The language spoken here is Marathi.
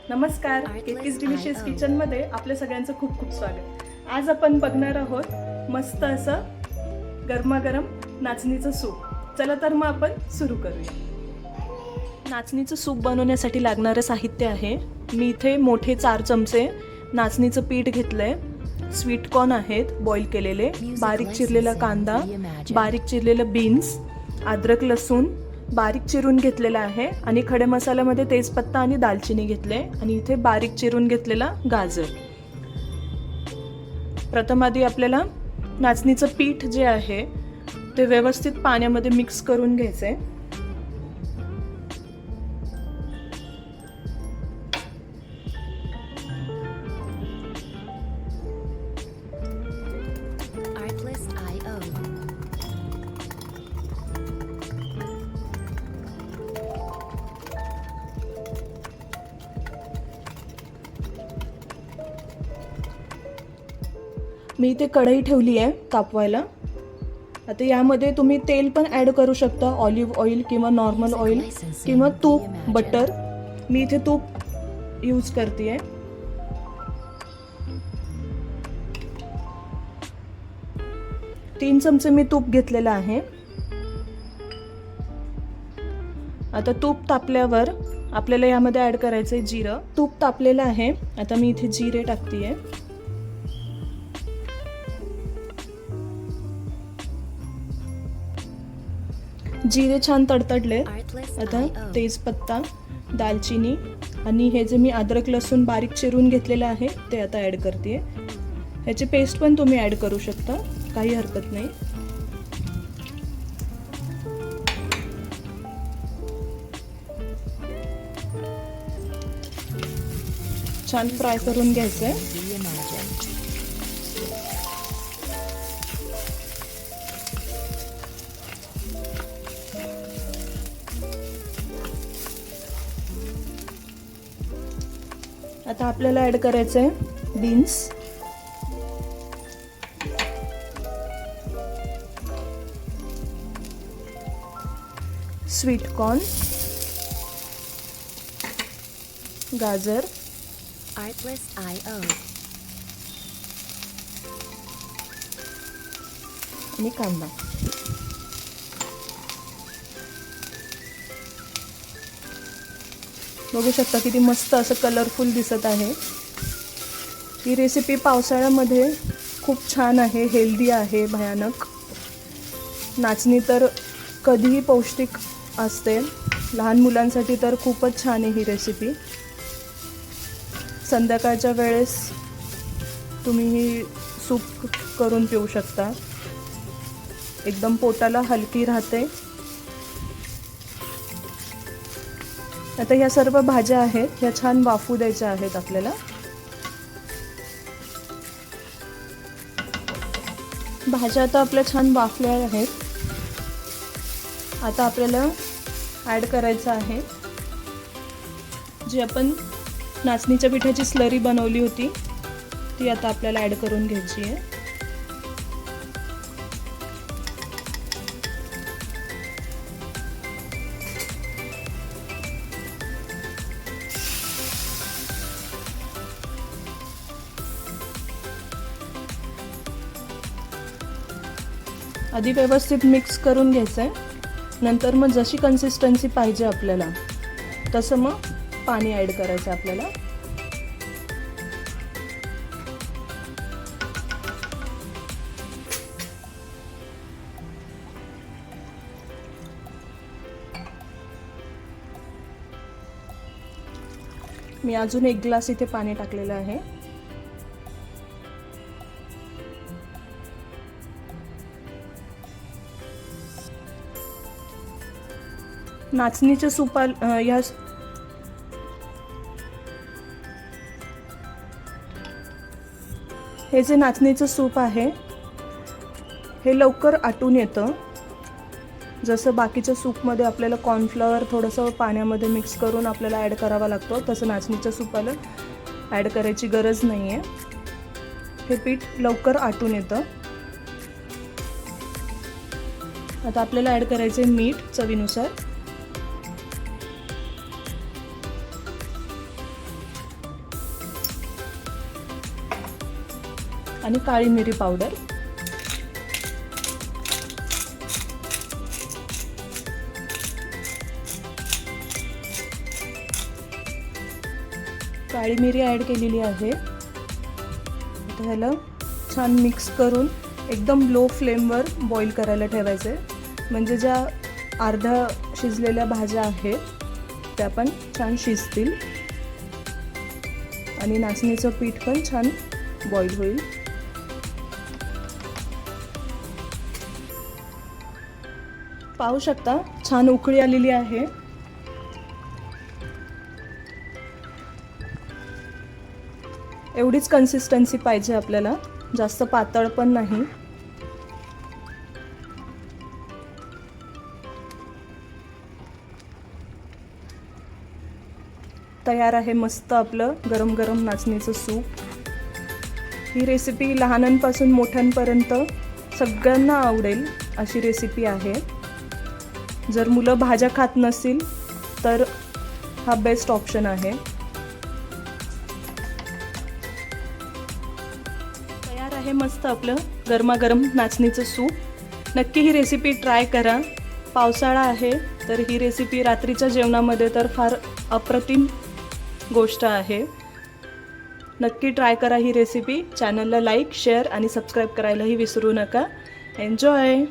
नमस्कार, केकीज डिलिशियस किचनमध्ये आपल्या सगळ्यांचं खूप खूप स्वागत. आज आपण बघणार आहोत मस्त असं गरमागरम नाचणीचं सूप. चला तर मग आपण सुरू करूया. नाचणीचं सूप बनवण्यासाठी लागणारं साहित्य आहे. मी इथे मोठे 4 चमचे नाचणीचं पीठ घेतलंय. स्वीट कॉर्न आहेत बॉईल केलेले, बारीक चिरलेला कांदा, बारीक चिरलेलं बीन्स, अद्रक लसूण बारीक चिरून घेतलेला आहे आणि खडे मसाल्यामध्ये तेजपत्ता आणि दालचिनी घेतले आणि इथे बारीक चिरून घेतलेला गाजर. प्रथम आधी आपल्याला नाचणीचं पीठ जे आहे ते व्यवस्थित पाण्यामध्ये मिक्स करून घ्यायचे. मी इथे कढई ठेवली आहे तापवायला. आता यामध्ये तुम्ही तेल पण ॲड करू शकता, ऑलिव्ह ऑइल किंवा नॉर्मल ऑइल किंवा तूप, बटर. मी इथे तूप यूज करते आहे. तीन चमचे मी तूप घेतलेलं आहे. आता तूप तापल्यावर आपल्याला यामध्ये ॲड करायचं आहे जिरं. तूप तापलेलं आहे. आता मी इथे जिरे टाकते आहे. जिरे छान तडतडले. आता तेजपत्ता, दालचिनी आणि हे जे मी अद्रक लसूण बारीक चिरून घेतलेलं आहे ते आता ॲड करते. ह्याची पेस्ट पण तुम्ही ॲड करू शकता, काही हरकत नाही. छान फ्राय करून घ्यायचं आहे. आता आपल्याला ॲड करायचं आहे बीन्स, स्वीट कॉर्न, गाजर आणि कांदा. बघू शकता किती मस्त असं कलरफुल दिसत आहे. ही रेसिपी पावसाळ्यामध्ये खूप छान आहे, हेल्दी आहे भयानक. नाचणी तर कधीही पौष्टिक असते. लहान मुलांसाठी तर खूपच छान आहे ही रेसिपी. संध्याकाळच्या वेळेस तुम्ही ही सूप करून पिऊ शकता. एकदम पोटाला हलकी राहते. आता ह्या सर्व भाज्या आहेत, ह्या छान वाफू द्यायच्या आहेत आपल्याला. भाज्या आता आपल्या छान वाफल्या आहेत. आता आपल्याला ॲड करायचं आहे जी आपण नाचणीच्या पिठाची स्लरी बनवली होती ती आता आपल्याला ॲड करून घ्यायची आहे. आधी व्यवस्थित मिक्स करून घ्यायचं आहे. नंतर मग जशी कन्सिस्टन्सी पाहिजे आपल्याला तसं मग पाणी ॲड करायचं आपल्याला. मी अजून 1 ग्लास इथे पाणी टाकलेलं आहे. नाचणीच्या सूपाला हे जे नाचणीचं सूप आहे हे लवकर आटून येतं. जसं बाकीच्या सूपमध्ये आपल्याला कॉर्नफ्लॉवर थोडंसं पाण्यामध्ये मिक्स करून आपल्याला ॲड करावा लागतो, तसं नाचणीच्या सूपाला ॲड करायची गरज नाही आहे. हे पीठ लवकर आटून येतं. आता आपल्याला ॲड करायचे मीठ चवीनुसार. आणि काळी मिरी पावडर. काळी मिरी ॲड केलेली आहे. आता ह्याला छान मिक्स करून एकदम लो फ्लेमवर बॉईल करायला ठेवायचं आहे, म्हणजे ज्या अर्ध्या शिजलेल्या भाज्या आहेत त्या पण छान शिजतील आणि नाचणीचं पीठ पण छान बॉईल होईल. पाहू शकता छान उकळी आलेली आहे. एवढीच कन्सिस्टन्सी पाहिजे आपल्याला, जास्त पातळ पण नाही. तयार आहे मस्त आपलं गरम गरम नाचणीचं सूप. ही रेसिपी लहानांपासून मोठ्यांपर्यंत सगळ्यांना आवडेल अशी रेसिपी आहे. जर मुलं भाज्या खात नसतील तर हा बेस्ट ऑप्शन आहे. तयार आहे मस्त आपलं गरमागरम नाचणीचं सूप. नक्की ही रेसिपी ट्राय करा. पावसाळा आहे तर ही रेसिपी रात्रीच्या जेवणामध्ये तर फार अप्रतिम गोष्ट आहे. नक्की ट्राय करा ही रेसिपी. चॅनलला लाईक, शेअर आणि सबस्क्राईब करायलाही विसरू नका. एन्जॉय.